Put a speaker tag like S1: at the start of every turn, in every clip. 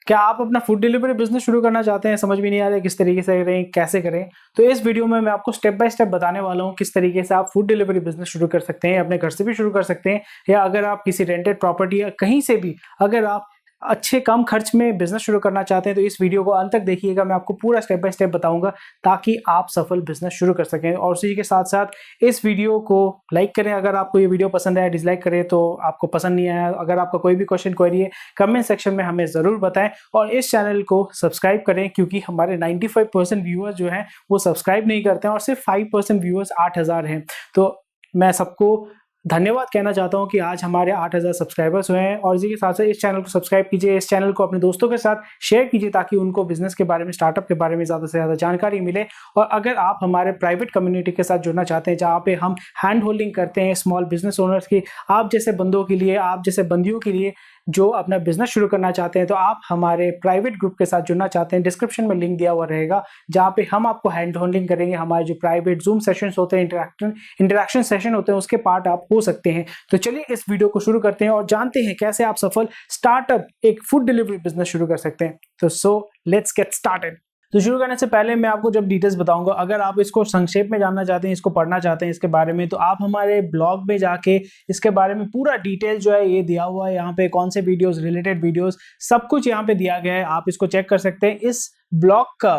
S1: क्या आप अपना फूड डिलीवरी बिजनेस शुरू करना चाहते हैं, समझ भी नहीं आ रहा है किस तरीके से करें, कैसे करें? तो इस वीडियो में मैं आपको स्टेप बाय स्टेप बताने वाला हूं किस तरीके से आप फूड डिलीवरी बिजनेस शुरू कर सकते हैं। अपने घर से भी शुरू कर सकते हैं, या अगर आप किसी रेंटेड प्रॉपर्टी या कहीं से भी अगर आप अच्छे कम खर्च में बिजनेस शुरू करना चाहते हैं तो इस वीडियो को अंत तक देखिएगा। मैं आपको पूरा स्टेप बाय स्टेप बताऊंगा ताकि आप सफल बिजनेस शुरू कर सकें। और उसी के साथ साथ इस वीडियो को लाइक करें अगर आपको ये वीडियो पसंद आया, डिसलाइक करें तो आपको पसंद नहीं आया। अगर आपका कोई भी क्वेश्चन क्वेरी है कमेंट सेक्शन में हमें ज़रूर बताएं, और इस चैनल को सब्सक्राइब करें क्योंकि हमारे 95% व्यूअर्स जो हैं वो सब्सक्राइब नहीं करते हैं और सिर्फ 5% व्यूअर्स 8000 हैं। तो मैं सबको धन्यवाद कहना चाहता हूं कि आज हमारे 8000 सब्सक्राइबर्स हुए हैं। और इसी के साथ साथ इस चैनल को सब्सक्राइब कीजिए, इस चैनल को अपने दोस्तों के साथ शेयर कीजिए ताकि उनको बिजनेस के बारे में, स्टार्टअप के बारे में ज़्यादा से ज़्यादा जानकारी मिले। और अगर आप हमारे प्राइवेट कम्युनिटी के साथ जुड़ना चाहते हैं जहाँ पे हम हैंड होल्डिंग करते हैं स्मॉल बिजनेस ओनर्स की, आप जैसे बंदों के लिए, आप जैसे बंदियों के लिए जो अपना बिजनेस शुरू करना चाहते हैं, तो आप हमारे प्राइवेट ग्रुप के साथ जुड़ना चाहते हैं, डिस्क्रिप्शन में लिंक दिया हुआ रहेगा जहाँ पे हम आपको हैंड होल्डिंग करेंगे। हमारे जो प्राइवेट जूम सेशंस होते हैं, इंटरेक्शन सेशन होते हैं, उसके पार्ट आप हो सकते हैं। तो चलिए इस वीडियो को शुरू करते हैं और जानते हैं कैसे आप सफल स्टार्टअप एक फूड डिलीवरी बिजनेस शुरू कर सकते हैं। तो सो लेट्स गेट स्टार्टेड। तो शुरू करने से पहले मैं आपको जब डिटेल्स बताऊंगा, अगर आप इसको संक्षेप में जानना चाहते हैं, इसको पढ़ना चाहते हैं इसके बारे में, तो आप हमारे ब्लॉग में जाके इसके बारे में पूरा डिटेल जो है ये दिया हुआ है। यहाँ पे कौन से वीडियोस, रिलेटेड वीडियोस, सब कुछ यहाँ पे दिया गया है, आप इसको चेक कर सकते हैं। इस ब्लॉग का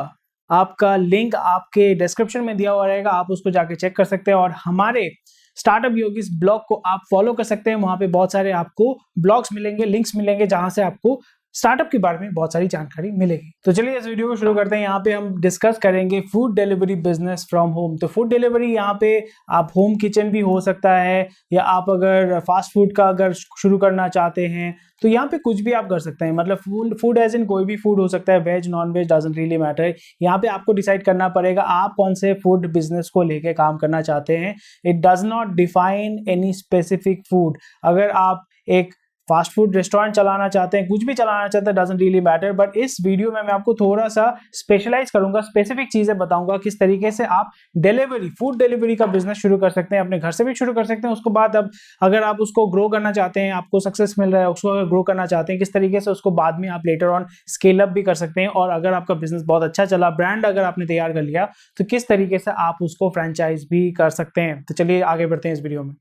S1: आपका लिंक आपके डिस्क्रिप्शन में दिया हुआ रहेगा, आप उसको जाके चेक कर सकते हैं। और हमारे स्टार्टअप योग इस ब्लॉग को आप फॉलो कर सकते हैं, वहां पे बहुत सारे आपको ब्लॉग्स मिलेंगे, लिंक्स मिलेंगे जहां से आपको स्टार्टअप के बारे में बहुत सारी जानकारी मिलेगी। तो चलिए इस वीडियो को शुरू करते हैं। यहाँ पे हम डिस्कस करेंगे food delivery business from home. तो फूड डिलीवरी यहाँ पे आप होम किचन भी हो सकता है, या आप अगर फास्ट फूड का अगर शुरू करना चाहते हैं तो यहाँ पे कुछ भी आप कर सकते हैं। मतलब फूड एज इन कोई भी फूड हो सकता है, veg non veg doesn't really matter. यहाँ पे आपको डिसाइड करना पड़ेगा आप कौन से फूड बिजनेस को लेके काम करना चाहते हैं। It does not define any specific food. अगर आप एक फास्ट फूड रेस्टोरेंट चलाना चाहते हैं, कुछ भी चलाना चाहते हैं, डजंट रियली मैटर। बट इस वीडियो में मैं आपको थोड़ा सा स्पेशलाइज करूंगा, स्पेसिफिक चीजें बताऊंगा किस तरीके से आप फूड डिलीवरी का बिजनेस शुरू कर सकते हैं। अपने घर से भी शुरू कर सकते हैं, उसके बाद अब अगर आप उसको ग्रो करना चाहते हैं, आपको सक्सेस मिल रहा है, उसको अगर ग्रो करना चाहते हैं, किस तरीके से उसको बाद में आप लेटर ऑन स्केल अप भी कर सकते हैं। और अगर आपका बिजनेस बहुत अच्छा चला, ब्रांड अगर आपने तैयार कर लिया, तो किस तरीके से आप उसको फ्रेंचाइज भी कर सकते हैं। तो चलिए आगे बढ़ते हैं इस वीडियो में।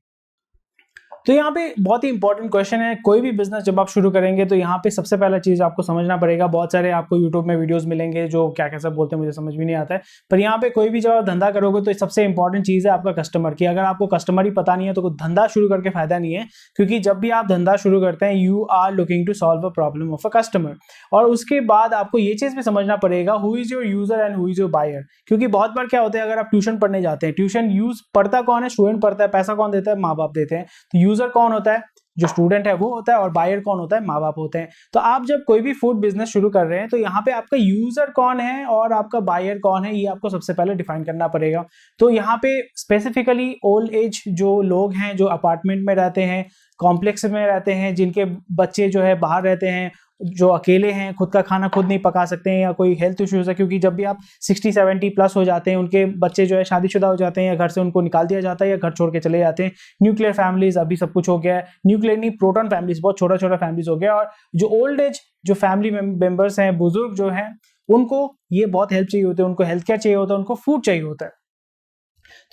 S1: तो यहाँ पे बहुत ही इंपॉर्टेंट क्वेश्चन है, कोई भी बिजनेस जब आप शुरू करेंगे तो यहाँ पे सबसे पहला चीज आपको समझना पड़ेगा। बहुत सारे आपको यूट्यूब में वीडियोस मिलेंगे जो क्या क्या सब बोलते हैं, मुझे समझ भी नहीं आता है। पर यहाँ पे कोई भी जब आप धंधा करोगे तो सबसे इंपॉर्टेंट चीज है आपका कस्टमर की। अगर आपको कस्टमर ही पता नहीं है तो धंधा शुरू करके फायदा नहीं है, क्योंकि जब भी आप धंधा शुरू करते हैं you are looking to solve a problem of a customer. और उसके बाद आपको ये चीज भी समझना पड़ेगा who is your user and who is your buyer. क्योंकि बहुत बार क्या होता है, अगर आप ट्यूशन पढ़ने जाते हैं, ट्यूशन यूज पढ़ता कौन है? स्टूडेंट पढ़ता है। पैसा कौन देता है? माँ बाप देते हैं। तो यूजर कौन होता है? जो स्टूडेंट है वो होता है। और बायर कौन होता है? माँ बाप होते हैं। तो आप जब कोई भी फूड बिजनेस शुरू कर रहे हैं तो यहाँ पे आपका यूजर कौन है और आपका बायर कौन है, ये आपको सबसे पहले डिफाइन करना पड़ेगा। तो यहाँ पे स्पेसिफिकली ओल्ड एज जो लोग हैं, जो अपार्टमेंट में रहते हैं, कॉम्प्लेक्स में रहते हैं, जिनके बच्चे जो है बाहर रहते हैं, जो अकेले हैं, खुद का खाना खुद नहीं पका सकते हैं, या कोई हेल्थ इश्यूज है, क्योंकि जब भी आप 60-70 प्लस हो जाते हैं, उनके बच्चे जो है शादीशुदा हो जाते हैं, या घर से उनको निकाल दिया जाता है, या घर छोड़ के चले जाते हैं। न्यूक्लियर फैमिलीज अभी सब कुछ हो गया है, न्यूक्लियर नहीं, प्रोटॉन फैमिलीज, बहुत छोटा छोटा फैमिलीज हो गया। और जो ओल्ड एज जो फैमिली मेंबर्स हैं, बुजुर्ग जो हैं, उनको ये बहुत हेल्प चाहिए होती है, उनको हेल्थ केयर चाहिए होता है, उनको फूड चाहिए होता है।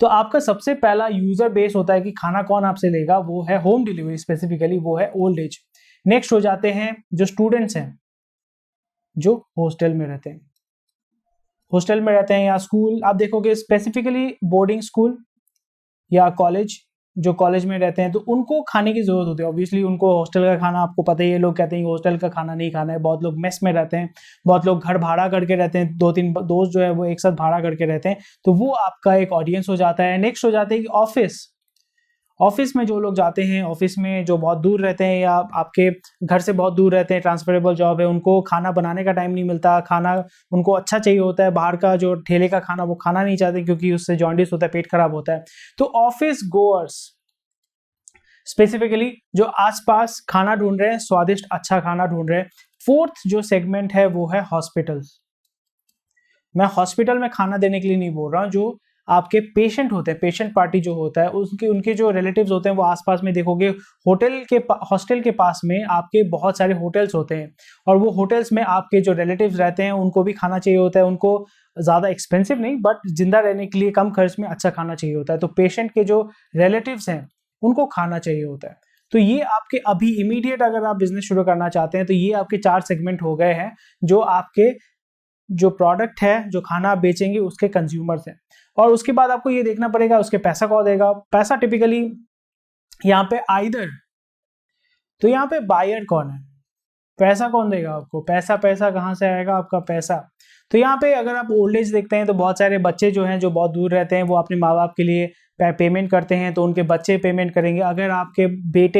S1: तो आपका सबसे पहला यूजर बेस होता है कि खाना कौन आपसे लेगा, वो है होम डिलीवरी, स्पेसिफिकली वो है ओल्ड एज। नेक्स्ट हो जाते हैं जो स्टूडेंट्स हैं, जो हॉस्टल में रहते हैं, या स्कूल, आप देखोगे स्पेसिफिकली बोर्डिंग स्कूल या कॉलेज, जो कॉलेज में रहते हैं, तो उनको खाने की जरूरत होती है। ऑब्वियसली उनको हॉस्टल का खाना, आपको पता ही है, लोग कहते हैं हॉस्टल का खाना नहीं खाना है। बहुत लोग मेस में रहते हैं, बहुत लोग घर भाड़ा करके रहते हैं, 2-3 दोस्त जो है वो एक साथ भाड़ा करके रहते हैं। तो वो आपका एक ऑडियंस हो जाता है। नेक्स्ट हो जाते हैं कि ऑफिस में जो लोग जाते हैं, ऑफिस में जो बहुत दूर रहते हैं या आपके घर से बहुत दूर रहते हैं, ट्रांसफरेबल जॉब है, उनको खाना बनाने का टाइम नहीं मिलता, खाना उनको अच्छा चाहिए होता है, बाहर का जो ठेले का खाना वो खाना नहीं चाहते क्योंकि उससे जॉन्डिस होता है, पेट खराब होता है। तो ऑफिस गोअर्स स्पेसिफिकली जो आसपास खाना ढूंढ रहे हैं, स्वादिष्ट अच्छा खाना ढूंढ रहे हैं। फोर्थ जो सेगमेंट है वो है हॉस्पिटल। मैं हॉस्पिटल में खाना देने के लिए नहीं बोल रहा हूँ, जो आपके पेशेंट होते हैं, पेशेंट पार्टी जो होता है उनके जो रिलेटिव्स होते हैं वो आसपास में देखोगे हॉस्टल के पास में आपके बहुत सारे होटल्स होते हैं, और वो होटल्स में आपके जो रिलेटिव्स रहते हैं उनको भी खाना चाहिए होता है, उनको ज़्यादा एक्सपेंसिव नहीं बट जिंदा रहने के लिए कम खर्च में अच्छा खाना चाहिए होता है। तो पेशेंट के जो रिलेटिव्स हैं उनको खाना चाहिए होता है। तो ये आपके अभी इमीडिएट अगर आप बिजनेस शुरू करना चाहते हैं तो ये आपके 4 सेगमेंट हो गए हैं, जो आपके जो प्रोडक्ट है, जो खाना आप बेचेंगे उसके कंज्यूमर्स हैं। और उसके बाद आपको ये देखना पड़ेगा उसके पैसा कौन देगा। पैसा टिपिकली यहाँ पे आइदर, तो यहाँ पे बायर कौन है, पैसा कौन देगा आपको, पैसा कहाँ से आएगा आपका पैसा। तो यहाँ पे अगर आप ओल्ड एज देखते हैं तो बहुत सारे बच्चे जो हैं जो बहुत दूर रहते हैं वो अपने माँ बाप के लिए पेमेंट करते हैं, तो उनके बच्चे पेमेंट करेंगे। अगर आपके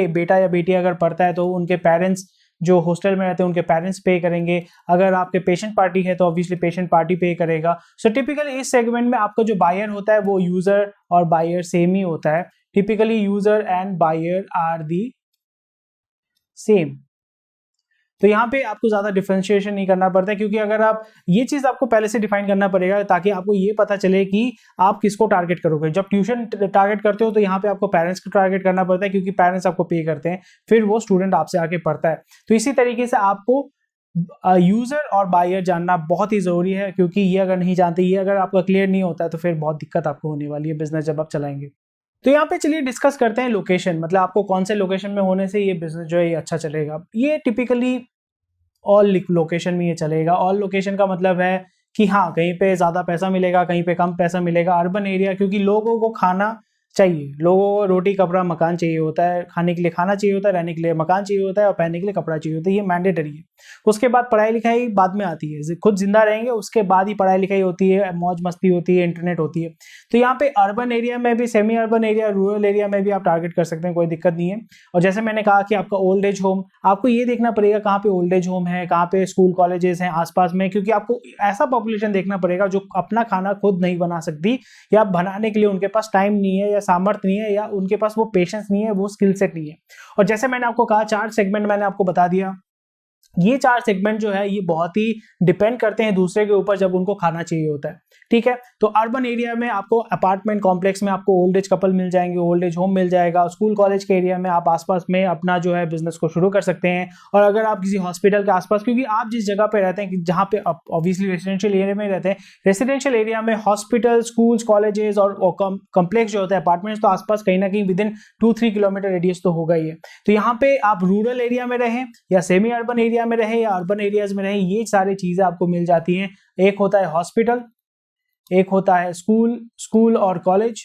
S1: बेटा या बेटी अगर पढ़ता है तो उनके पेरेंट्स जो हॉस्टल में रहते हैं उनके पेरेंट्स पे करेंगे। अगर आपके पेशेंट पार्टी है तो ऑब्वियसली पेशेंट पार्टी पे करेगा। सो टिपिकली इस सेगमेंट में आपका जो बायर होता है वो यूजर और बायर सेम ही होता है। Typically user and buyer are the same. तो यहाँ पे आपको ज्यादा डिफरेंशिएशन नहीं करना पड़ता है, क्योंकि अगर आप ये चीज आपको पहले से डिफाइन करना पड़ेगा ताकि आपको ये पता चले कि आप किसको टारगेट करोगे। जब ट्यूशन टारगेट करते हो तो यहाँ पे आपको पेरेंट्स को टारगेट करना पड़ता है, क्योंकि पेरेंट्स आपको पे करते हैं, फिर वो स्टूडेंट आपसे आके पढ़ता है। तो इसी तरीके से आपको यूजर और बायर जानना बहुत ही जरूरी है, क्योंकि ये अगर नहीं जानते, ये अगर आपका क्लियर नहीं होता है तो फिर बहुत दिक्कत आपको होने वाली है बिजनेस जब आप चलाएंगे। तो यहाँ पे चलिए डिस्कस करते हैं लोकेशन, मतलब आपको कौन से लोकेशन में होने से ये बिजनेस जो है ये अच्छा चलेगा। ये टिपिकली ऑल लोकेशन में ये चलेगा। ऑल लोकेशन का मतलब है कि हाँ, कहीं पे ज़्यादा पैसा मिलेगा, कहीं पे कम पैसा मिलेगा। अर्बन एरिया, क्योंकि लोगों को खाना चाहिए, लोगों को रोटी कपड़ा मकान चाहिए होता है, खाने के लिए खाना चाहिए होता है, रहने के लिए मकान चाहिए होता है और पहनने के लिए कपड़ा चाहिए होता है, ये मैंडेटरी है। उसके बाद पढ़ाई लिखाई बाद में आती है, खुद जिंदा रहेंगे उसके बाद ही पढ़ाई लिखाई होती है, मौज मस्ती होती है, इंटरनेट होती है। तो यहाँ पे अर्बन एरिया में भी, semi urban area, rural area में भी आप टारगेट कर सकते हैं, कोई दिक्कत नहीं है। और जैसे मैंने कहा कि आपका ओल्ड एज होम, आपको ये देखना पड़ेगा कहाँ पे ओल्ड एज होम है, कहाँ पे स्कूल कॉलेजेस हैं आसपास में, क्योंकि आपको ऐसा पॉपुलेशन देखना पड़ेगा जो अपना खाना खुद नहीं बना सकती, या बनाने के लिए उनके पास टाइम नहीं है, या सामर्थ्य नहीं है, या उनके पास वो पेशेंस नहीं है, वो स्किल सेट नहीं है। और जैसे मैंने आपको कहा 4 सेगमेंट मैंने आपको बता दिया। ये 4 सेगमेंट जो है ये बहुत ही डिपेंड करते हैं दूसरे के ऊपर जब उनको खाना चाहिए होता है, ठीक है। तो अर्बन एरिया में आपको अपार्टमेंट कॉम्प्लेक्स में आपको ओल्ड एज कपल मिल जाएंगे, ओल्ड एज होम मिल जाएगा। स्कूल कॉलेज के एरिया में आप आसपास में अपना जो है बिजनेस को शुरू कर सकते हैं। और अगर आप किसी हॉस्पिटल के आसपास, क्योंकि आप जिस जगह पे रहते हैं, जहाँ पे ऑब्वियसली रेसिडेंशियल एरिया में रहते हैं, रेसिडेंशियल एरिया में हॉस्पिटल, स्कूल्स, कॉलेजेस और कॉम्प्लेक्स जो होता है, अपार्टमेंट्स, तो आसपास कहीं ना कहीं विद इन 2-3 किलोमीटर रेडियस तो होगा ही है। तो यहाँ पे आप रूरल एरिया में रहें या सेमी अर्बन एरिया में रहें या अर्बन एरियाज में रहें, ये सारी चीजें आपको मिल जाती हैं। एक होता है हॉस्पिटल, एक होता है स्कूल और कॉलेज,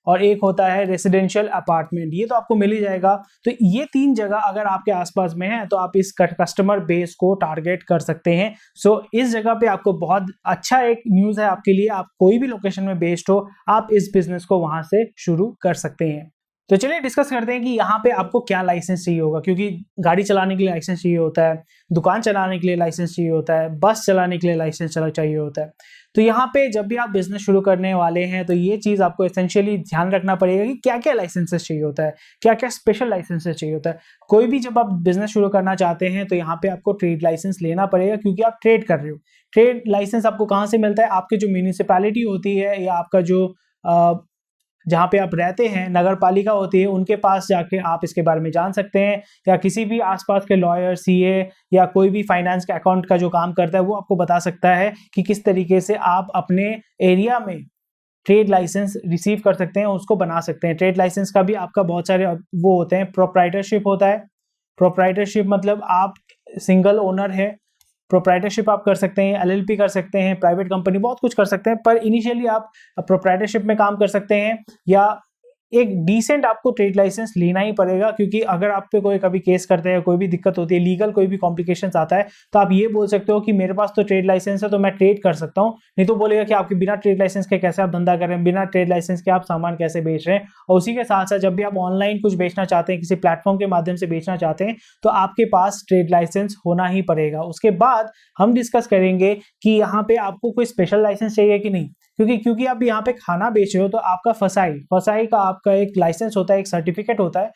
S1: और एक होता है रेसिडेंशियल अपार्टमेंट, ये तो आपको मिल ही जाएगा। तो ये 3 जगह अगर आपके आसपास में है तो आप इस कस्टमर बेस को टारगेट कर सकते हैं। सो इस जगह पे आपको बहुत अच्छा एक न्यूज़ है आपके लिए, आप कोई भी लोकेशन में बेस्ड हो, आप इस बिजनेस को वहां से शुरू कर सकते हैं। तो चलिए डिस्कस करते हैं कि यहाँ पे आपको क्या लाइसेंस चाहिए होगा, क्योंकि गाड़ी चलाने के लिए लाइसेंस चाहिए होता है, दुकान चलाने के लिए लाइसेंस चाहिए होता है, बस चलाने के लिए लाइसेंस चाहिए होता है। तो यहाँ पे जब भी आप बिजनेस शुरू करने वाले हैं तो ये चीज़ आपको एसेंशियली ध्यान रखना पड़ेगा कि क्या क्या लाइसेंसेस चाहिए होता है, क्या क्या स्पेशल लाइसेंसेस चाहिए होता है। कोई भी जब आप बिजनेस शुरू करना चाहते हैं तो यहाँ पे आपको ट्रेड लाइसेंस लेना पड़ेगा, क्योंकि आप ट्रेड कर रहे हो। ट्रेड लाइसेंस आपको कहाँ से मिलता है, आपके जो म्यूनिसिपैलिटी होती है या आपका जो जहाँ पे आप रहते हैं नगर पालिका होती है, उनके पास जाके आप इसके बारे में जान सकते हैं, या किसी भी आसपास के लॉयर, सीए या कोई भी फाइनेंस के अकाउंट का जो काम करता है वो आपको बता सकता है कि किस तरीके से आप अपने एरिया में ट्रेड लाइसेंस रिसीव कर सकते हैं, उसको बना सकते हैं। ट्रेड लाइसेंस का भी आपका बहुत सारे वो होते हैं, प्रोप्राइटरशिप होता है। प्रोप्राइटरशिप मतलब आप सिंगल ओनर है, प्रोप्राइटरशिप आप कर सकते हैं, एलएलपी कर सकते हैं, प्राइवेट कंपनी, बहुत कुछ कर सकते हैं, पर इनिशियली आप प्रोप्राइटरशिप में काम कर सकते हैं, या एक डिसेंट आपको ट्रेड लाइसेंस लेना ही पड़ेगा। क्योंकि अगर आप पे कोई कभी केस करते हैं, कोई भी दिक्कत होती है, लीगल कोई भी कॉम्प्लिकेशंस आता है, तो आप ये बोल सकते हो कि मेरे पास तो ट्रेड लाइसेंस है तो मैं ट्रेड कर सकता हूँ। नहीं तो बोलेगा कि आपके बिना ट्रेड लाइसेंस के कैसे आप धंधा कर रहे हैं, बिना ट्रेड लाइसेंस के आप सामान कैसे बेच रहे हैं। और उसी के साथ साथ जब भी आप ऑनलाइन कुछ बेचना चाहते हैं, किसी प्लेटफॉर्म के माध्यम से बेचना चाहते हैं, तो आपके पास ट्रेड लाइसेंस होना ही पड़ेगा। उसके बाद हम डिस्कस करेंगे कि यहाँ पे आपको कोई स्पेशल लाइसेंस चाहिए कि नहीं। क्योंकि आप यहाँ पे खाना बेच रहे हो तो आपका फसाई का आपका एक लाइसेंस होता है, एक सर्टिफिकेट होता है।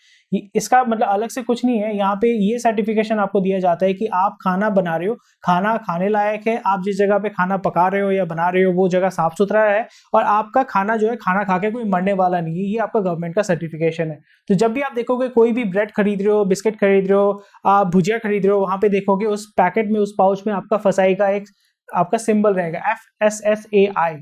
S1: इसका मतलब अलग से कुछ नहीं है, यहाँ पे ये सर्टिफिकेशन आपको दिया जाता है कि आप खाना बना रहे हो, खाना खाने लायक है, आप जिस जगह पे खाना पका रहे हो या बना रहे हो वो जगह साफ सुथरा है, और आपका खाना जो है खाना खा के कोई मरने वाला नहीं है। ये आपका गवर्नमेंट का सर्टिफिकेशन है। तो जब भी आप देखोगे कोई भी ब्रेड खरीद रहे हो, बिस्किट खरीद रहे हो, आप भुजिया खरीद रहे हो, वहां पे देखोगे उस पैकेट में, उस पाउच में आपका फसाई का एक आपका सिंबल रहेगा, FSSAI,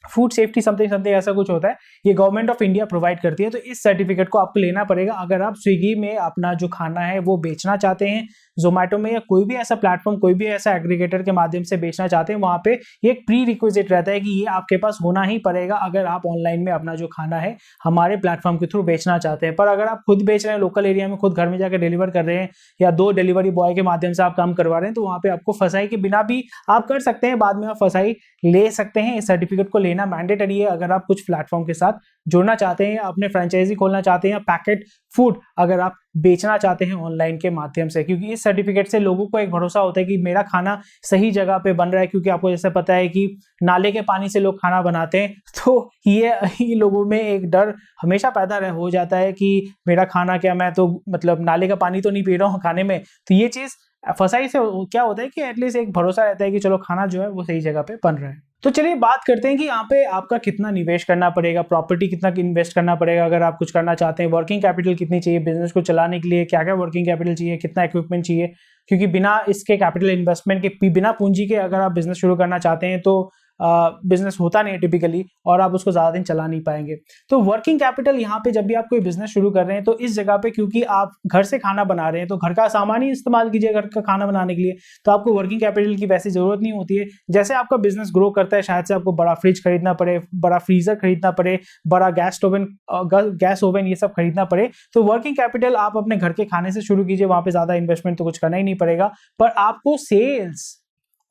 S1: food safety something something ऐसा कुछ होता है। ये गवर्नमेंट ऑफ इंडिया प्रोवाइड करती है। तो इस सर्टिफिकेट को आपको लेना पड़ेगा अगर आप स्विगी में अपना जो खाना है वो बेचना चाहते हैं, जोमेटो में या कोई भी ऐसा प्लेटफॉर्म, कोई भी ऐसा एग्रीगेटर के माध्यम से बेचना चाहते हैं। वहां पे ये एक प्री रिक्विजिट रहता है कि ये आपके पास होना ही पड़ेगा अगर आप ऑनलाइन में अपना जो खाना है हमारे प्लेटफॉर्म के थ्रू बेचना चाहते हैं। पर अगर आप खुद बेच रहे हैं, लोकल एरिया में खुद घर में जाकर डिलीवर कर रहे हैं, या 2 डिलीवरी बॉय के माध्यम से आप काम करवा रहे हैं, तो वहां पे आपको फसाई के बिना भी आप कर सकते हैं, बाद में आप फसाई ले सकते हैं। इस सर्टिफिकेट को लेना मैंडेटरी है अगर आप कुछ प्लेटफॉर्म के साथ जुड़ना चाहते हैं, अपने फ्रेंचाइजी खोलना चाहते हैं, या पैकेट फूड अगर आप बेचना चाहते हैं ऑनलाइन के माध्यम से। क्योंकि इस सर्टिफिकेट से लोगों को एक भरोसा होता है कि मेरा खाना सही जगह पे बन रहा है। क्योंकि आपको जैसे पता है कि नाले के पानी से लोग खाना बनाते हैं, तो ये लोगों में एक डर हमेशा पैदा हो जाता है कि मेरा खाना क्या, मैं तो मतलब नाले का पानी तो नहीं पी रहा हूँ खाने में। तो ये चीज फसाई से क्या होता है कि एटलीस्ट एक भरोसा रहता है कि चलो खाना जो है वो सही जगह पे बन रहा है। तो चलिए बात करते हैं कि यहाँ पे आपका कितना निवेश करना पड़ेगा, प्रॉपर्टी कितना इन्वेस्ट करना पड़ेगा अगर आप कुछ करना चाहते हैं, वर्किंग कैपिटल कितनी चाहिए बिजनेस को चलाने के लिए, क्या क्या वर्किंग कैपिटल चाहिए, कितना इक्विपमेंट चाहिए। क्योंकि बिना इसके कैपिटल इन्वेस्टमेंट के, बिना पूंजी के अगर आप बिजनेस शुरू करना चाहते हैं तो बिजनेस होता नहीं है टिपिकली, और आप उसको ज्यादा दिन चला नहीं पाएंगे। तो वर्किंग कैपिटल यहाँ पे जब भी आप कोई बिजनेस शुरू कर रहे हैं तो इस जगह पे, क्योंकि आप घर से खाना बना रहे हैं तो घर का सामान ही इस्तेमाल कीजिए घर का खाना बनाने के लिए, तो आपको वर्किंग कैपिटल की वैसी जरूरत नहीं होती है। जैसे आपका बिजनेस ग्रो करता है शायद से आपको बड़ा फ्रिज खरीदना पड़े, बड़ा फ्रीजर खरीदना पड़े, बड़ा गैस ओवन ये सब खरीदना पड़े। तो वर्किंग कैपिटल आप अपने घर के खाने से शुरू कीजिए, वहां पे ज्यादा इन्वेस्टमेंट तो कुछ करना ही नहीं पड़ेगा। पर आपको सेल्स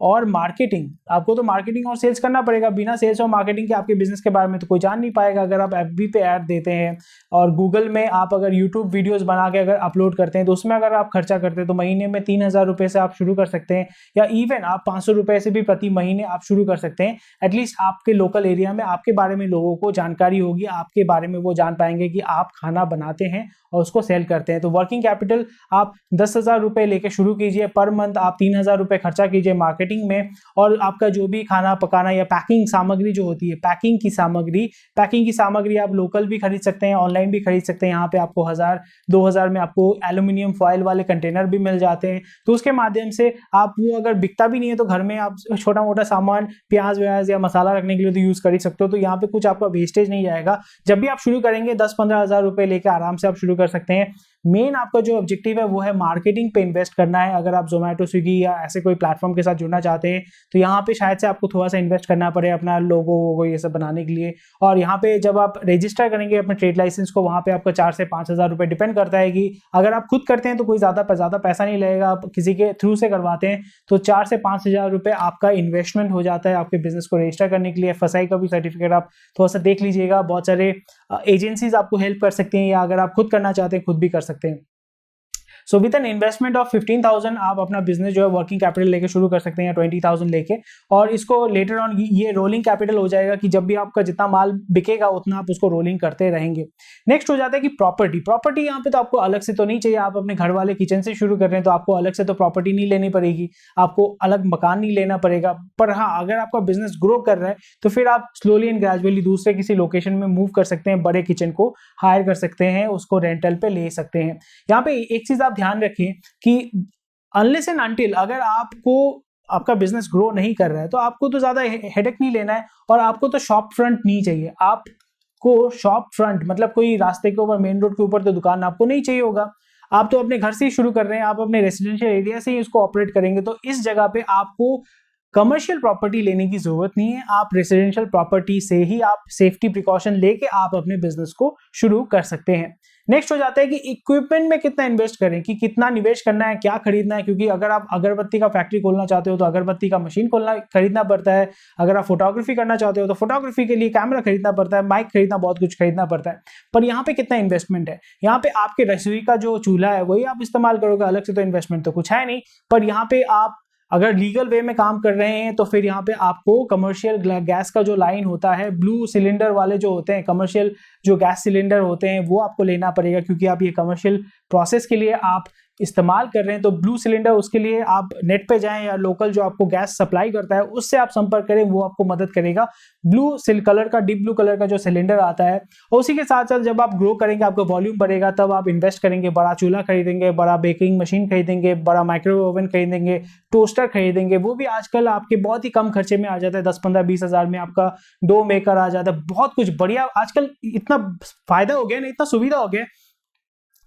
S1: और मार्केटिंग, आपको तो मार्केटिंग और सेल्स करना पड़ेगा। बिना सेल्स और मार्केटिंग के आपके बिजनेस के बारे में तो कोई जान नहीं पाएगा। अगर आप एफबी पे ऐड देते हैं और गूगल में आप अगर यूट्यूब वीडियोस बना के अगर अपलोड करते हैं, तो उसमें अगर आप खर्चा करते हैं तो महीने में 3,000 रुपए से आप शुरू कर सकते हैं, या इवन आप 500 रुपए से भी प्रति महीने आप शुरू कर सकते हैं। एटलीस्ट आपके लोकल एरिया में आपके बारे में लोगों को जानकारी होगी, आपके बारे में वो जान पाएंगे कि आप खाना बनाते हैं और उसको सेल करते हैं। तो वर्किंग कैपिटल आप 10,000 रुपए लेके शुरू कीजिए, पर मंथ आप 3,000 रुपए खर्चा कीजिए मार्केटिंग में, और आपका जो भी खाना पकाना या पैकिंग सामग्री जो होती है, पैकिंग की सामग्री आप लोकल भी खरीद सकते हैं, ऑनलाइन भी खरीद सकते हैं। यहाँ पे आपको 1,000-2,000 में आपको एल्यूमिनियम फॉइल वाले कंटेनर भी मिल जाते हैं। तो उसके माध्यम से आप, वो अगर बिकता भी नहीं है तो घर में आप छोटा मोटा सामान, प्याज व्याज या मसाला रखने के लिए तो यूज कर ही सकते हो। तो यहाँ पे कुछ आपका वेस्टेज नहीं जाएगा। जब भी आप शुरू करेंगे 10-15 हज़ार रुपए लेके आराम से आप शुरू कर सकते हैं। मेन आपका जो ऑब्जेक्टिव है वो है मार्केटिंग पे इन्वेस्ट करना है। अगर आप जोमेटो, स्विगी या ऐसे कोई प्लेटफॉर्म के साथ जुड़ना चाहते हैं तो यहाँ पे शायद से आपको थोड़ा सा इन्वेस्ट करना पड़े अपना लोगो ये सब बनाने के लिए। और यहाँ पे जब आप रजिस्टर करेंगे अपने ट्रेड लाइसेंस को, वहाँ पे आपका 4 से 5 हज़ार रुपए डिपेंड करता है कि अगर आप खुद करते हैं तो कोई ज्यादा पैसा नहीं लगेगा, आप किसी के थ्रू से करवाते हैं तो 4 से 5 हज़ार रुपए आपका इन्वेस्टमेंट हो जाता है आपके बिजनेस को रजिस्टर करने के लिए। एफएसआई का भी सर्टिफिकेट आप थोड़ा सा देख लीजिएगा, बहुत सारे एजेंसीज आपको हेल्प कर सकती हैं, या अगर आप खुद करना चाहते हैं खुद भी कर सकते हैं। So with an investment of 15,000 आप अपना बिजनेस जो है वर्किंग कैपिटल लेके शुरू कर सकते हैं, या 20,000 लेके, और इसको लेटर ऑन ये रोलिंग कैपिटल हो जाएगा कि जब भी आपका जितना माल बिकेगा उतना आप उसको रोलिंग करते रहेंगे। नेक्स्ट हो जाता है कि प्रॉपर्टी यहाँ पे तो आपको अलग से तो नहीं चाहिए। आप अपने घर वाले किचन से शुरू कर रहे हैं तो आपको अलग से तो प्रॉपर्टी नहीं लेनी पड़ेगी, आपको अलग मकान नहीं लेना पड़ेगा। पर हाँ, अगर आपका बिजनेस ग्रो कर रहा है तो फिर आप स्लोली एंड ग्रेजुअली दूसरे किसी लोकेशन में मूव कर सकते हैं, बड़े किचन को हायर कर सकते हैं, उसको रेंटल पे ले सकते हैं। यहाँ पे एक चीज ध्यान रखें कि अनलेस एंड अनटिल अगर आपका बिजनेस ग्रो नहीं कर रहा है तो आपको तो ज्यादा हेडेक नहीं लेना है, और आपको तो शॉप फ्रंट नहीं चाहिए। आपको शॉप फ्रंट मतलब कोई रास्ते के ऊपर, मेन रोड के ऊपर तो दुकान आपको नहीं चाहिए होगा। आप तो अपने घर से ही शुरू कर रहे हैं, आप अपने रेसिडेंशियल एरिया से ही इसको ऑपरेट करेंगे। तो इस जगह पे आपको कमर्शियल प्रॉपर्टी लेने की जरूरत नहीं है। आप रेसिडेंशियल प्रॉपर्टी से ही आप सेफ्टी प्रिकॉशन लेके आप अपने बिजनेस को शुरू कर सकते हैं। नेक्स्ट हो जाता है कि इक्विपमेंट में कितना इन्वेस्ट करें, कि कितना निवेश करना है, क्या खरीदना है। क्योंकि अगर आप अगरबत्ती का फैक्ट्री खोलना चाहते हो तो अगरबत्ती का मशीन खरीदना पड़ता है। अगर आप फोटोग्राफी करना चाहते हो तो फोटोग्राफी के लिए कैमरा खरीदना पड़ता है, माइक खरीदना, बहुत कुछ खरीदना पड़ता है। पर यहाँ पे कितना इन्वेस्टमेंट है, यहाँ पे आपके रसोई का जो चूल्हा है वही आप इस्तेमाल करोगे, अलग से तो इन्वेस्टमेंट तो कुछ है नहीं। पर यहाँ पे आप अगर लीगल वे में काम कर रहे हैं तो फिर यहाँ पे आपको कमर्शियल गैस का जो लाइन होता है, ब्लू सिलेंडर वाले जो होते हैं, कमर्शियल जो गैस सिलेंडर होते हैं, वो आपको लेना पड़ेगा, क्योंकि आप ये कमर्शियल प्रोसेस के लिए आप इस्तेमाल कर रहे हैं। तो ब्लू सिलेंडर, उसके लिए आप नेट पे जाएं या लोकल जो आपको गैस सप्लाई करता है उससे आप संपर्क करें, वो आपको मदद करेगा। ब्लू कलर का, डीप ब्लू कलर का जो सिलेंडर आता है। और उसी के साथ साथ जब आप ग्रो करेंगे, आपका वॉल्यूम बढ़ेगा, तब आप इन्वेस्ट करेंगे, बड़ा चूल्हा खरीदेंगे, बड़ा बेकिंग मशीन खरीदेंगे, बड़ा माइक्रोवेव ओवन खरीदेंगे, टोस्टर खरीदेंगे। वो भी आजकल आपके बहुत ही कम खर्चे में आ जाता है, 10-15-20 हज़ार में आपका डो मेकर आ जाता है। बहुत कुछ बढ़िया, आजकल इतना फायदा हो गया ना, इतना सुविधा हो गया,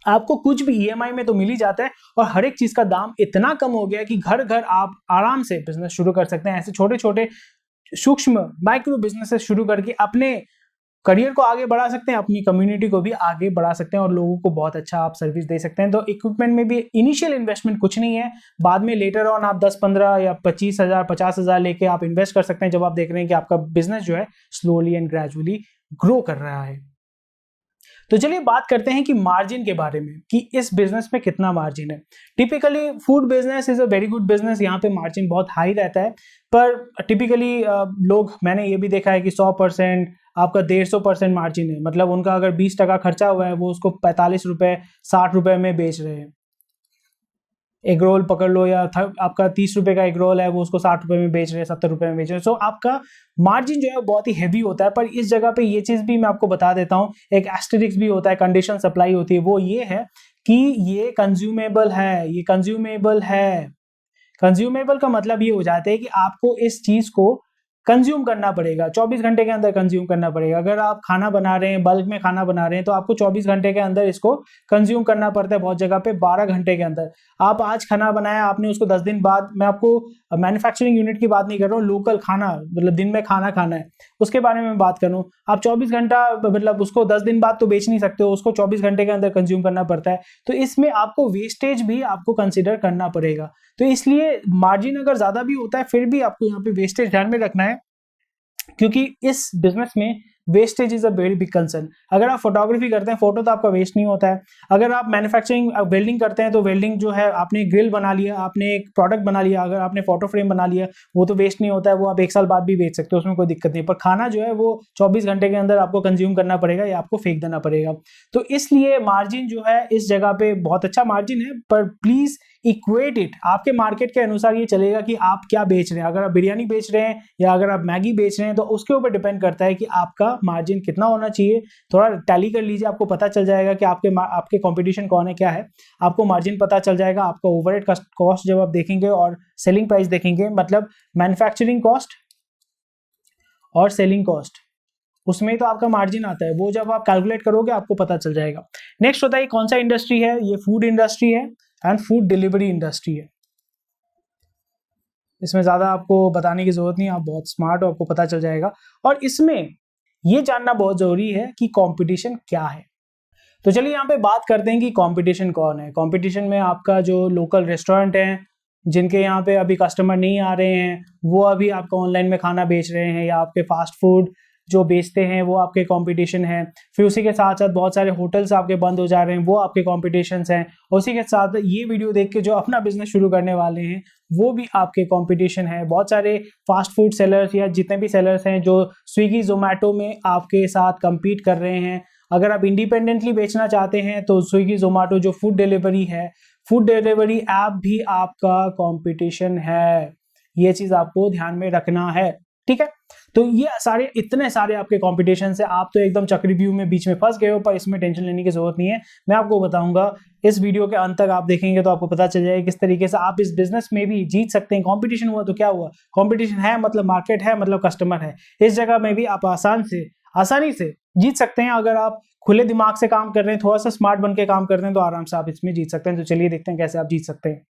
S1: आपको कुछ भी ईएमआई में तो मिल ही जाता है। और हर एक चीज का दाम इतना कम हो गया है कि घर घर आप आराम से बिजनेस शुरू कर सकते हैं। ऐसे छोटे छोटे सूक्ष्म माइक्रो बिजनेसेस शुरू करके अपने करियर को आगे बढ़ा सकते हैं, अपनी कम्युनिटी को भी आगे बढ़ा सकते हैं और लोगों को बहुत अच्छा आप सर्विस दे सकते हैं। तो इक्विपमेंट में भी इनिशियल इन्वेस्टमेंट कुछ नहीं है, बाद में लेटर ऑन आप 10-15 या 25,000 50,000 लेके आप इन्वेस्ट कर सकते हैं, जब आप देख रहे हैं कि आपका बिजनेस जो है स्लोली एंड ग्रेजुअली ग्रो कर रहा है। तो चलिए बात करते हैं कि मार्जिन के बारे में, कि इस बिजनेस में कितना मार्जिन है। Typically food business is a very good business, यहाँ पे मार्जिन बहुत हाई रहता है। पर टिपिकली लोग, मैंने ये भी देखा है कि 100% आपका 150% मार्जिन है। मतलब उनका अगर 20% खर्चा हुआ है, वो उसको 45 रुपए 60 रुपए में बेच रहे हैं। एग रोल पकड़ लो, या आपका 30 रुपए का एग रोल है, वो उसको 60 रुपए में बेच रहे हैं, 70 रुपए में बेच रहे हैं। सो आपका मार्जिन जो है बहुत ही हैवी होता है। पर इस जगह पे ये चीज भी मैं आपको बता देता हूँ, एक एस्टेरिक्स भी होता है, कंडीशन सप्लाई होती है, वो ये है कि ये कंज्यूमेबल है। ये कंज्यूमेबल है, कंज्यूमेबल का मतलब ये हो जाता है कि आपको इस चीज को कंज्यूम करना पड़ेगा, 24 घंटे के अंदर कंज्यूम करना पड़ेगा। अगर आप खाना बना रहे हैं, बल्क में खाना बना रहे हैं, तो आपको 24 घंटे के अंदर इसको कंज्यूम करना पड़ता है। बहुत जगह पे 12 घंटे के अंदर। आप आज खाना बनाया आपने, उसको 10 दिन बाद, मैं आपको मैन्युफैक्चरिंग यूनिट की बात नहीं कर रहा हूँ, लोकल खाना, मतलब दिन में खाना खाना है, उसके बारे में बात कर रहा हूँ। आप 24 घंटा, मतलब उसको 10 दिन बाद तो बेच नहीं सकते हो, उसको 24 घंटे के अंदर कंज्यूम करना पड़ता है। तो इसमें आपको वेस्टेज भी आपको कंसिडर करना पड़ेगा। तो इसलिए मार्जिन अगर ज्यादा भी होता है, फिर भी आपको यहाँ पे वेस्टेज ध्यान में रखना है, क्योंकि इस बिजनेस में wastage is a very big concern. अगर आप फोटोग्राफी करते हैं, फोटो तो आपका वेस्ट नहीं होता है। अगर आप मैन्युफैक्चरिंग वेल्डिंग करते हैं, तो वेल्डिंग जो है, आपने ग्रिल बना लिया, आपने एक प्रोडक्ट बना लिया, अगर आपने फोटो फ्रेम बना लिया, वो तो वेस्ट नहीं होता है, वो आप 1 साल बाद भी बेच सकते हो, उसमें कोई दिक्कत नहीं। पर खाना जो है वो 24 घंटे के अंदर आपको कंज्यूम करना पड़ेगा या आपको फेंक देना पड़ेगा। तो इसलिए मार्जिन जो है इस जगह पे बहुत अच्छा मार्जिन है। पर प्लीज इक्वेट इट, आपके मार्केट के अनुसार ये चलेगा कि आप क्या बेच रहे हैं। अगर आप बिरयानी बेच रहे हैं या अगर आप मैगी बेच रहे हैं, तो उसके ऊपर डिपेंड करता है कि आपका मार्जिन कितना होना चाहिए। थोड़ा टैली कर लीजिए, आपको पता चल जाएगा कि आपके कंपटीशन कौन है, क्या है। आपको मार्जिन पता चल जाएगा। आपका ओवरहेड कॉस्ट जब आप देखेंगे और सेलिंग प्राइस देखेंगे, मतलब मैन्युफैक्चरिंग कॉस्ट और सेलिंग कॉस्ट, उसमें तो आपका मार्जिन आता है, वो जब आप कैलकुलेट करोगे आपको पता चल जाएगा। नेक्स्ट होता है कौन सा इंडस्ट्री है, ये फूड इंडस्ट्री है एंड फूड डिलीवरी इंडस्ट्री है। इसमें ज्यादा आपको बताने की जरूरत नहीं, आप बहुत स्मार्ट हो, आपको पता चल जाएगा। और इसमें ये जानना बहुत जरूरी है कि कंपटीशन क्या है। तो चलिए यहाँ पे बात करते हैं कि कंपटीशन कौन है। कंपटीशन में आपका जो लोकल रेस्टोरेंट है, जिनके यहाँ पे अभी कस्टमर नहीं आ रहे हैं, वो अभी आपका ऑनलाइन में खाना बेच रहे हैं, या आपके फास्ट फूड जो बेचते हैं वो आपके कंपटीशन है। फिर उसी के साथ साथ बहुत सारे होटल्स आपके बंद हो जा रहे हैं, वो आपके कंपटीशंस हैं। उसी के साथ ये वीडियो देख के जो अपना बिजनेस शुरू करने वाले हैं, वो भी आपके कंपटीशन है। बहुत सारे फास्ट फूड सेलर्स या जितने भी सेलर्स हैं जो स्विगी जोमेटो में आपके साथ compete कर रहे हैं। अगर आप इंडिपेंडेंटली बेचना चाहते हैं, तो स्विगी जोमेटो जो फूड डिलीवरी है, फूड डिलीवरी ऐप भी आपका कंपटीशन है। ये चीज आपको ध्यान में रखना है, ठीक है। तो ये सारे, इतने सारे आपके कंपटीशन से आप तो एकदम चक्रव्यूह में बीच में फंस गए हो, पर इसमें टेंशन लेने की जरूरत नहीं है। मैं आपको बताऊंगा, इस वीडियो के अंत तक आप देखेंगे तो आपको पता चल जाएगा किस तरीके से आप इस बिजनेस में भी जीत सकते हैं। कंपटीशन हुआ तो क्या हुआ, कंपटीशन है मतलब मार्केट है, मतलब कस्टमर है। इस जगह में भी आप आसानी से जीत सकते हैं। अगर आप खुले दिमाग से काम कर रहे हैं, थोड़ा सा स्मार्ट बन के काम करते हैं, तो आराम से आप इसमें जीत सकते हैं। तो चलिए देखते हैं कैसे आप जीत सकते हैं।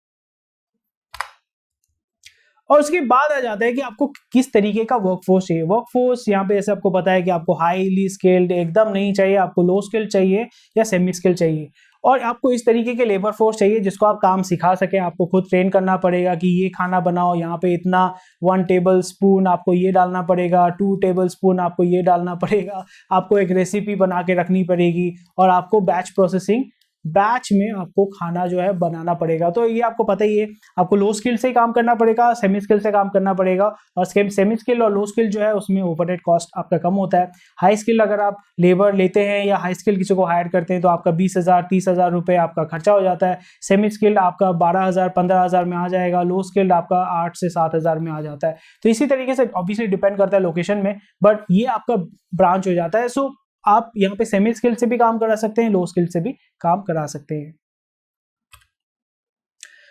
S1: और उसके बाद आ जाता है कि आपको किस तरीके का वर्कफोर्स चाहिए। वर्कफोर्स यहाँ पे ऐसे आपको पता है कि आपको हाईली स्किल्ड एकदम नहीं चाहिए, आपको लो स्किल्ड चाहिए या सेमी स्किल्ड चाहिए। और आपको इस तरीके के लेबर फोर्स चाहिए जिसको आप काम सिखा सकें। आपको खुद ट्रेन करना पड़ेगा कि ये खाना बनाओ, यहाँ पे इतना 1 टेबल स्पून आपको ये डालना पड़ेगा, 2 टेबल स्पून आपको ये डालना पड़ेगा। आपको एक रेसिपी बना के रखनी पड़ेगी और आपको बैच प्रोसेसिंग बैच में आपको खाना जो है बनाना पड़ेगा। तो ये आपको पता ही है, आपको लो स्किल से ही काम करना पड़ेगा, सेमी स्किल से काम करना पड़ेगा। और सेमी स्किल और लो स्किल जो है उसमें ओवरहेड कॉस्ट आपका कम होता है। हाई स्किल अगर आप लेबर लेते हैं या हाई स्किल किसी को हायर करते हैं तो आपका 20,000 30,000 रुपए आपका खर्चा हो जाता है। सेमी स्किल आपका 12,000 15,000 में आ जाएगा, लो स्किल आपका 8 से 7,000 में आ जाता है। तो इसी तरीके से ऑब्वियसली डिपेंड करता है लोकेशन में, बट ये आपका ब्रांच हो जाता है। सो आप यहाँ पे सेमी स्किल से भी काम करा सकते हैं, लो स्किल से भी काम करा सकते हैं।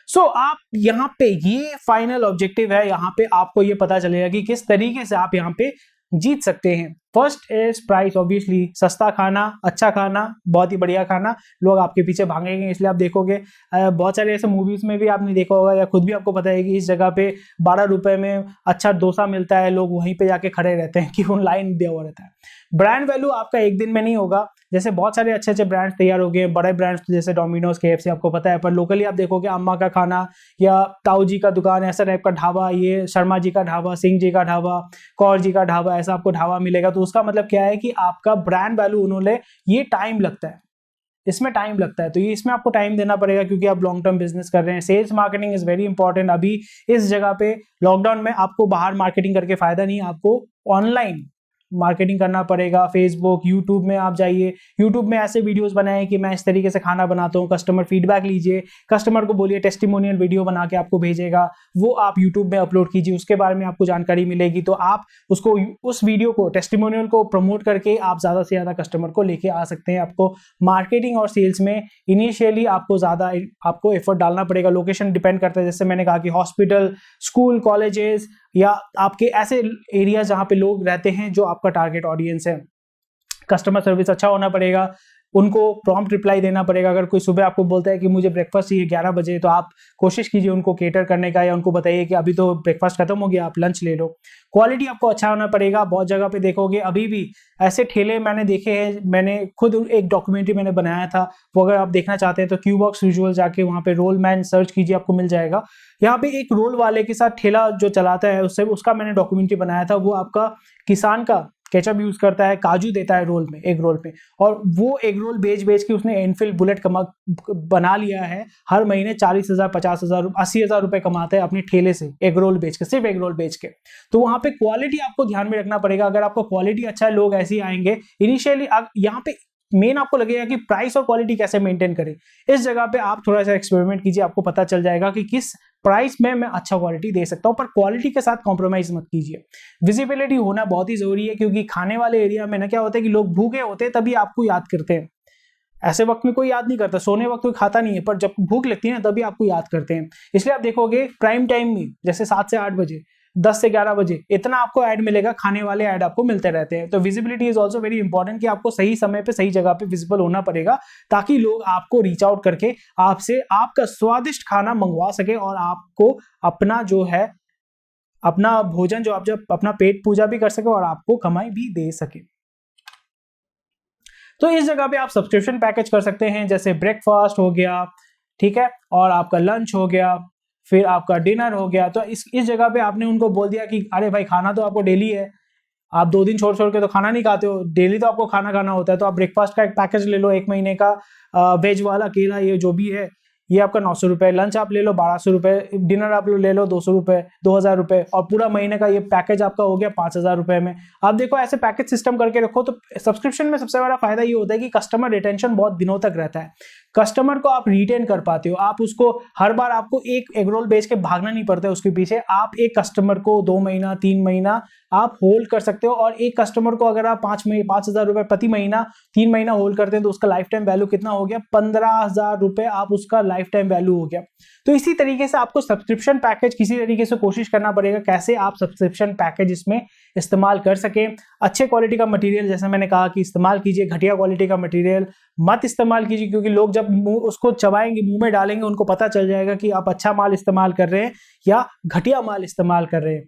S1: सो आप यहाँ पे ये फाइनल ऑब्जेक्टिव है, यहाँ पे आपको ये पता चलेगा कि किस तरीके से आप यहाँ पे जीत सकते हैं। फर्स्ट इज प्राइस, ऑब्वियसली सस्ता खाना, अच्छा खाना, बहुत ही बढ़िया खाना, लोग आपके पीछे भागेंगे। इसलिए आप देखोगे बहुत सारे ऐसे मूवीज में भी आपने देखा होगा या खुद भी आपको पता है कि इस जगह पे 12 रुपए में अच्छा डोसा मिलता है, लोग वहीं पे जाके खड़े रहते हैं कि वो लाइन दिया हुआ रहता है। ब्रांड वैल्यू आपका एक दिन में नहीं होगा, जैसे बहुत सारे अच्छे अच्छे ब्रांड्स तैयार हो गए, बड़े ब्रांड्स जैसे डोमिनोज KFC आपको पता है, पर लोकली आप देखोगे अम्मा का खाना या ताऊ जी का दुकान, ऐसा टाइप का ढाबा, ये शर्मा जी का ढाबा, सिंह जी का ढाबा, कौर जी का ढाबा, ऐसा आपको ढाबा मिलेगा। तो उसका मतलब क्या है कि आपका ब्रांड वैल्यू उन्होंने, ये टाइम लगता है, इसमें टाइम लगता है, तो ये इसमें आपको टाइम देना पड़ेगा क्योंकि आप लॉन्ग टर्म बिजनेस कर रहे हैं। Sales marketing is very important. अभी इस जगह पे लॉकडाउन में आपको बाहर मार्केटिंग करके फायदा नहीं, आपको ऑनलाइन मार्केटिंग करना पड़ेगा। फेसबुक, यूट्यूब में आप जाइए, यूट्यूब में ऐसे वीडियोस बनाएं कि मैं इस तरीके से खाना बनाता हूँ, कस्टमर फीडबैक लीजिए, कस्टमर को बोलिए टेस्टिमोनियल वीडियो बना के आपको भेजेगा, वो आप यूट्यूब में अपलोड कीजिए, उसके बारे में आपको जानकारी मिलेगी। तो आप उसको, उस वीडियो को, टेस्टिमोनियल को प्रमोट करके आप ज़्यादा से ज़्यादा कस्टमर को लेके आ सकते हैं। आपको मार्केटिंग और सेल्स में इनिशियली आपको ज़्यादा आपको एफर्ट डालना पड़ेगा। लोकेशन डिपेंड करता है, जैसे मैंने कहा कि हॉस्पिटल, स्कूल, कॉलेजेस या आपके ऐसे एरिया जहाँ पे लोग रहते हैं जो आपका टारगेट ऑडियंस है। कस्टमर सर्विस अच्छा होना पड़ेगा, उनको प्रॉम्प्ट रिप्लाई देना पड़ेगा। अगर कोई सुबह आपको बोलता है कि मुझे ब्रेकफास्ट चाहिए 11 बजे, तो आप कोशिश कीजिए उनको केटर करने का, या उनको बताइए कि अभी तो ब्रेकफास्ट खत्म हो गया, आप लंच ले लो। क्वालिटी आपको अच्छा होना पड़ेगा। बहुत जगह पे देखोगे अभी भी ऐसे ठेले मैंने देखे हैं, मैंने खुद एक डॉक्यूमेंट्री मैंने बनाया था, वो अगर आप देखना चाहते हैं तो क्यूबॉक्स विजुअल जाके वहाँ पे रोल मैन सर्च कीजिए, आपको मिल जाएगा। यहाँ पे एक रोल वाले के साथ ठेला जो चलाता है, उससे उसका मैंने डॉक्यूमेंट्री बनाया था। वो आपका किसान का केचप यूज करता है, काजू देता है रोल में, एग रोल पे, और वो एग रोल बेच के उसने एनफिल बुलेट बना लिया है। हर महीने 40,000 50,000 80,000 रुपए कमाता है अपने ठेले से, एग रोल बेच के, सिर्फ एग रोल बेच के। तो वहां पे क्वालिटी आपको ध्यान में रखना पड़ेगा। अगर आपका क्वालिटी अच्छा है, लोग ऐसे ही आएंगे इनिशियली। यहाँ पे मेन आपको लगेगा कि प्राइस और क्वालिटी कैसे मेंटेन करें। इस जगह पे आप थोड़ा सा एक्सपेरिमेंट कीजिए, आपको पता चल जाएगा कि किस प्राइस में मैं अच्छा क्वालिटी दे सकता हूं, पर क्वालिटी के साथ कॉम्प्रोमाइज मत कीजिए। विजिबिलिटी होना बहुत ही जरूरी है, क्योंकि खाने वाले एरिया में ना क्या होता है कि लोग भूखे होते हैं तभी आपको याद करते हैं। ऐसे वक्त में कोई याद नहीं करता, सोने वक्त कोई खाता नहीं है, पर जब भूख लगती है ना तभी आपको याद करते हैं। इसलिए आप देखोगे प्राइम टाइम में, जैसे 7 से 8 बजे, 10 से 11 बजे, इतना आपको ऐड मिलेगा, खाने वाले ऐड आपको मिलते रहते हैं। तो visibility is also very important, कि आपको सही समय पे सही जगह पे विजिबल होना पड़ेगा, ताकि लोग आपको रीच आउट करके आपसे आपका स्वादिष्ट खाना मंगवा सके, और आपको अपना जो है, अपना भोजन जो आप जब अपना पेट पूजा भी कर सके और आपको कमाई भी दे सके। तो इस जगह पे आप सब्सक्रिप्शन पैकेज कर सकते हैं, जैसे ब्रेकफास्ट हो गया, ठीक है, और आपका लंच हो गया, फिर आपका डिनर हो गया। तो इस जगह पे आपने उनको बोल दिया कि अरे भाई खाना तो आपको डेली है, आप 2 दिन छोड़ के तो खाना नहीं खाते हो, डेली तो आपको खाना खाना होता है। तो आप ब्रेकफास्ट का एक पैकेज ले लो, 1 महीने का, वेज वाला, केला, ये जो भी है, ये आपका 900 रुपए। लंच आप ले लो 1200 रुपए, डिनर आप ले लो 200 रुपए, 2000 रुपए, और पूरा महीने का ये पैकेज आपका हो गया 5000 रुपए में। आप देखो ऐसे पैकेज सिस्टम करके रखो, तो सब्सक्रिप्शन में सबसे बड़ा फायदा ये होता है कि कस्टमर रिटेंशन बहुत दिनों तक रहता है। कस्टमर को आप रिटेन कर पाते हो, आप उसको हर बार आपको एक एग रोल बेच के भागना नहीं पड़ता है उसके पीछे। आप एक कस्टमर को 2 महीना 3 महीना आप होल्ड कर सकते हो, और एक कस्टमर को अगर आप 5,000 रुपए प्रति महीना 3 महीना होल्ड करते हैं, तो उसका लाइफ टाइम वैल्यू कितना हो गया? 15,000 रुपए आप उसका लाइफ टाइम वैल्यू हो गया। तो इसी तरीके से आपको सब्सक्रिप्शन पैकेज किसी तरीके से कोशिश करना पड़ेगा, कैसे आप सब्सक्रिप्शन पैकेज इसमें इस्तेमाल कर सके। अच्छे क्वालिटी का मटेरियल, जैसे मैंने कहा कि इस्तेमाल कीजिए, घटिया क्वालिटी का मटेरियल मत इस्तेमाल कीजिए, क्योंकि लोग जब उसको चबाएंगे, मुंह में डालेंगे, उनको पता चल जाएगा कि आप अच्छा माल इस्तेमाल कर रहे हैं या घटिया माल इस्तेमाल कर रहे हैं।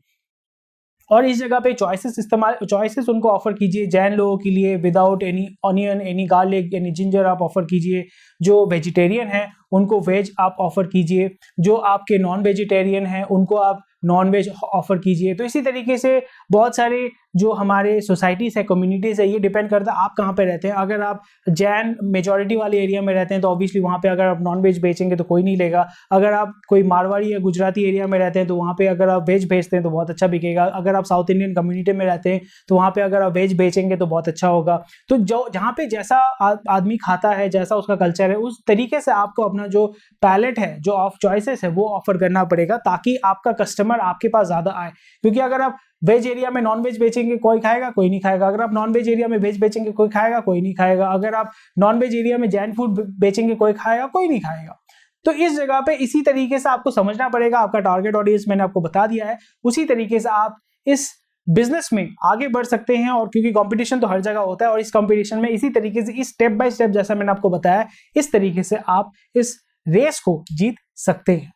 S1: और इस जगह पे चॉइसेस उनको ऑफर कीजिए। जैन लोगों के लिए without any onion, any garlic, any ginger आप ऑफर कीजिए। जो वेजिटेरियन है उनको वेज आप ऑफर कीजिए, जो आपके नॉन वेजिटेरियन हैं उनको आप नॉन वेज ऑफर कीजिए। तो इसी तरीके से बहुत सारे जो हमारे सोसाइटीज है, कम्युनिटीज है, ये डिपेंड करता है आप कहाँ पे रहते हैं। अगर आप जैन मेजॉरिटी वाले एरिया में रहते हैं तो ऑब्वियसली वहाँ पे अगर आप नॉन वेज बेचेंगे तो कोई नहीं लेगा। अगर आप कोई मारवाड़ी या गुजराती एरिया में रहते हैं तो वहाँ पे अगर आप वेज बेचते हैं तो बहुत अच्छा बिकेगा। अगर आप साउथ इंडियन कम्युनिटी में रहते हैं तो वहाँ पे अगर आप वेज बेचेंगे तो बहुत अच्छा होगा। तो जो जहाँ पे जैसा आदमी खाता है, जैसा उसका कल्चर है, उस तरीके से आपको अपना जो पैलेट है, जो ऑफ चॉइसेस है, वो ऑफर करना पड़ेगा ताकि आपका कस्टमर आपके पास ज्यादा आए। क्योंकि अगर आप वेज एरिया में नॉन वेज बेचेंगे कोई खाएगा, कोई नहीं खाएगा। अगर आप नॉन वेज एरिया में वेज बेचेंगे कोई खाएगा, कोई नहीं खाएगा। अगर आप नॉन वेज एरिया में जैन फूड बेचेंगे कोई खाएगा, कोई नहीं खाएगा। तो इस जगह पे इसी तरीके से आपको समझना पड़ेगा। आपका टारगेट ऑडियंस मैंने आपको बता दिया है, उसी तरीके से आप इस बिजनेस में आगे बढ़ सकते हैं। और क्योंकि कंपटीशन तो हर जगह होता है और इस कंपटीशन में इसी तरीके से, इस स्टेप बाय स्टेप जैसा मैंने आपको बताया, इस तरीके से आप इस रेस को जीत सकते हैं।